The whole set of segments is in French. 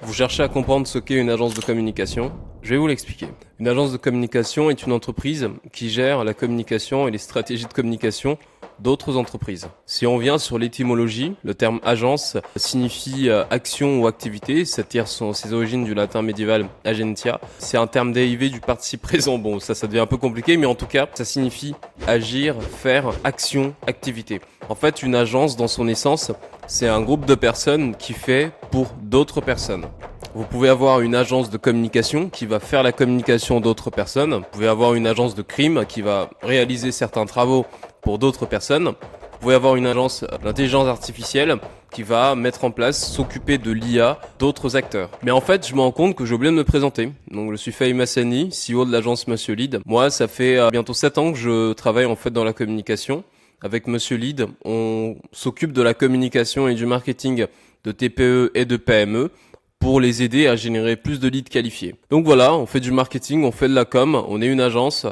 Vous cherchez à comprendre ce qu'est une agence de communication? Je vais vous l'expliquer. Une agence de communication est une entreprise qui gère la communication et les stratégies de communication d'autres entreprises. Si on vient sur l'étymologie, le terme agence signifie action ou activité, c'est-à-dire ses origines du latin médiéval agentia. C'est un terme dérivé du participe présent. Bon, ça devient un peu compliqué, mais en tout cas, ça signifie agir, faire, action, activité. En fait, une agence, dans son essence, c'est un groupe de personnes qui fait pour d'autres personnes. Vous pouvez avoir une agence de communication qui va faire la communication d'autres personnes. Vous pouvez avoir une agence de crime qui va réaliser certains travaux pour d'autres personnes. Vous pouvez avoir une agence d'intelligence artificielle qui va mettre en place, s'occuper de l'IA d'autres acteurs. Mais en fait, je me rends compte que j'ai oublié de me présenter. Donc, je suis Fahim Hassani, CEO de l'agence Monsieur Lead. Moi, ça fait bientôt 7 ans que je travaille en fait dans la communication. Avec Monsieur Lead, on s'occupe de la communication et du marketing de TPE et de PME pour les aider à générer plus de leads qualifiés. Donc voilà, on fait du marketing, on fait de la com, on est une agence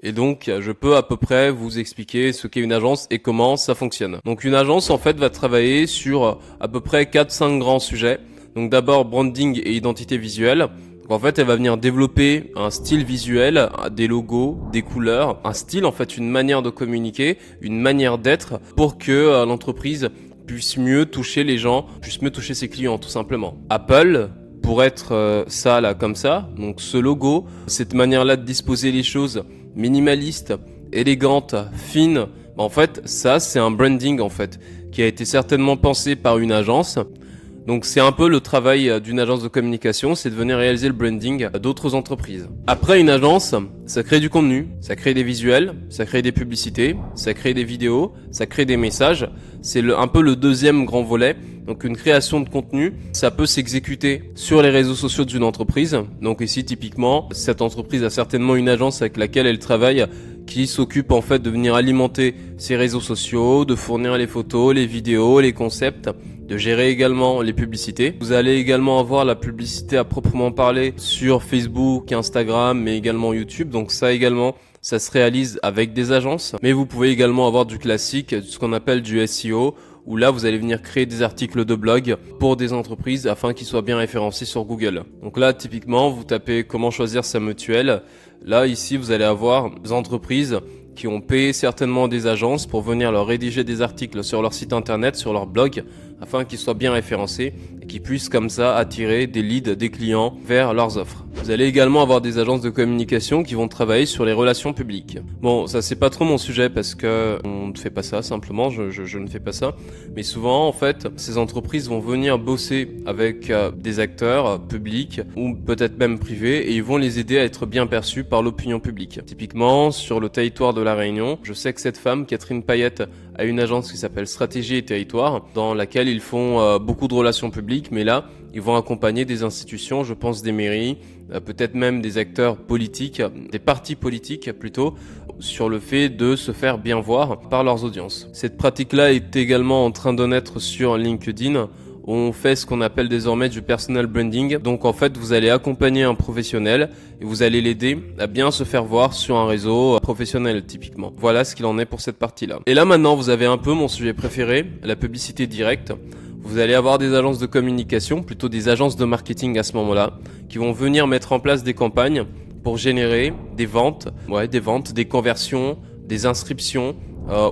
et donc je peux à peu près vous expliquer ce qu'est une agence et comment ça fonctionne. Donc une agence en fait va travailler sur à peu près 4-5 grands sujets. Donc d'abord branding et identité visuelle. Donc en fait, elle va venir développer un style visuel, des logos, des couleurs, un style en fait, une manière de communiquer, une manière d'être pour que l'entreprise puisse mieux toucher les gens, puisse mieux toucher ses clients tout simplement. Apple, pour être ça là comme ça, donc ce logo, cette manière-là de disposer les choses minimaliste, élégante, fine, en fait ça c'est un branding en fait qui a été certainement pensé par une agence. Donc c'est un peu le travail d'une agence de communication, c'est de venir réaliser le branding d'autres entreprises. Après une agence, ça crée du contenu, ça crée des visuels, ça crée des publicités, ça crée des vidéos, ça crée des messages. C'est un peu le deuxième grand volet. Donc une création de contenu, ça peut s'exécuter sur les réseaux sociaux d'une entreprise. Donc ici typiquement, cette entreprise a certainement une agence avec laquelle elle travaille qui s'occupe en fait de venir alimenter ses réseaux sociaux, de fournir les photos, les vidéos, les concepts, de gérer également les publicités. Vous allez également avoir la publicité à proprement parler sur Facebook, Instagram, mais également YouTube. Donc ça également, ça se réalise avec des agences. Mais vous pouvez également avoir du classique, ce qu'on appelle du SEO, où là vous allez venir créer des articles de blog pour des entreprises afin qu'ils soient bien référencés sur Google. Donc là typiquement vous tapez comment choisir sa mutuelle. Là ici vous allez avoir des entreprises qui ont payé certainement des agences pour venir leur rédiger des articles sur leur site internet, sur leur blog, afin qu'ils soient bien référencés et qu'ils puissent comme ça attirer des leads, des clients vers leurs offres. Vous allez également avoir des agences de communication qui vont travailler sur les relations publiques. Bon, ça c'est pas trop mon sujet parce que on ne fait pas ça simplement, je ne fais pas ça. Mais souvent en fait, ces entreprises vont venir bosser avec des acteurs publics ou peut-être même privés et ils vont les aider à être bien perçus par l'opinion publique. Typiquement sur le territoire de La Réunion, je sais que cette femme, Catherine Payette, a une agence qui s'appelle Stratégie et Territoire, dans laquelle ils font beaucoup de relations publiques, mais là, ils vont accompagner des institutions, je pense des mairies, peut-être même des acteurs politiques, des partis politiques plutôt, sur le fait de se faire bien voir par leurs audiences. Cette pratique-là est également en train de naître sur LinkedIn. On fait ce qu'on appelle désormais du personal branding. Donc en fait, vous allez accompagner un professionnel et vous allez l'aider à bien se faire voir sur un réseau professionnel typiquement. Voilà ce qu'il en est pour cette partie-là. Et là maintenant, vous avez un peu mon sujet préféré, la publicité directe. Vous allez avoir des agences de communication, plutôt des agences de marketing à ce moment-là, qui vont venir mettre en place des campagnes pour générer des ventes, des conversions, des inscriptions,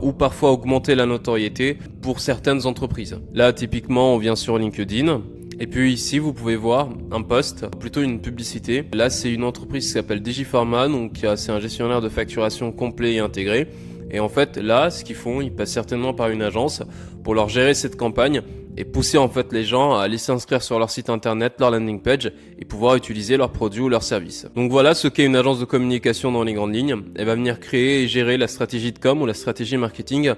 ou parfois augmenter la notoriété pour certaines entreprises. Là, typiquement, on vient sur LinkedIn. Et puis ici, vous pouvez voir un post, plutôt une publicité. Là, c'est une entreprise qui s'appelle Digipharma, donc c'est un gestionnaire de facturation complet et intégré. Et en fait, là, ce qu'ils font, ils passent certainement par une agence pour leur gérer cette campagne et pousser en fait les gens à aller s'inscrire sur leur site internet, leur landing page et pouvoir utiliser leurs produits ou leurs services. Donc voilà ce qu'est une agence de communication dans les grandes lignes. Elle va venir créer et gérer la stratégie de com ou la stratégie marketing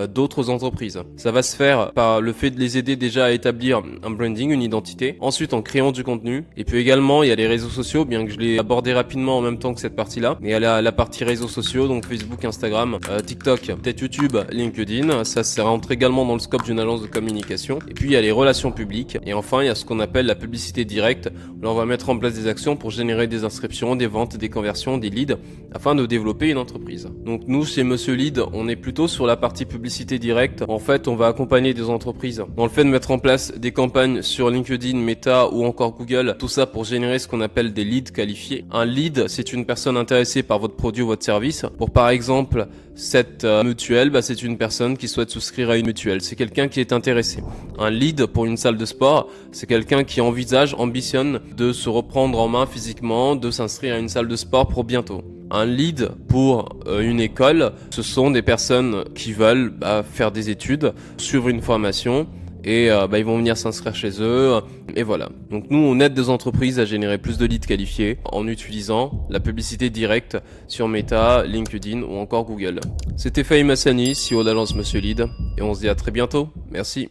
d'autres entreprises. Ça va se faire par le fait de les aider déjà à établir un branding, une identité, ensuite en créant du contenu, et puis également il y a les réseaux sociaux, bien que je l'ai abordé rapidement en même temps que cette partie-là, mais il y a la partie réseaux sociaux, donc Facebook, Instagram, TikTok, peut-être YouTube, LinkedIn, ça rentre également dans le scope d'une agence de communication, et puis il y a les relations publiques, et enfin il y a ce qu'on appelle la publicité directe, où là on va mettre en place des actions pour générer des inscriptions, des ventes, des conversions, des leads, afin de développer une entreprise. Donc nous chez Monsieur Lead, on est plutôt sur la partie publique publicité directe, en fait, on va accompagner des entreprises dans le fait de mettre en place des campagnes sur LinkedIn, Meta ou encore Google, tout ça pour générer ce qu'on appelle des leads qualifiés. Un lead, c'est une personne intéressée par votre produit ou votre service. Pour par exemple, cette mutuelle, c'est une personne qui souhaite souscrire à une mutuelle. C'est quelqu'un qui est intéressé. Un lead pour une salle de sport, c'est quelqu'un qui ambitionne de se reprendre en main physiquement, de s'inscrire à une salle de sport pour bientôt. Un lead pour une école, ce sont des personnes qui veulent faire des études, suivre une formation et ils vont venir s'inscrire chez eux et voilà. Donc nous on aide des entreprises à générer plus de leads qualifiés en utilisant la publicité directe sur Meta, LinkedIn ou encore Google. C'était Fahim Hassani, CEO d'Agence Monsieur Lead et on se dit à très bientôt. Merci.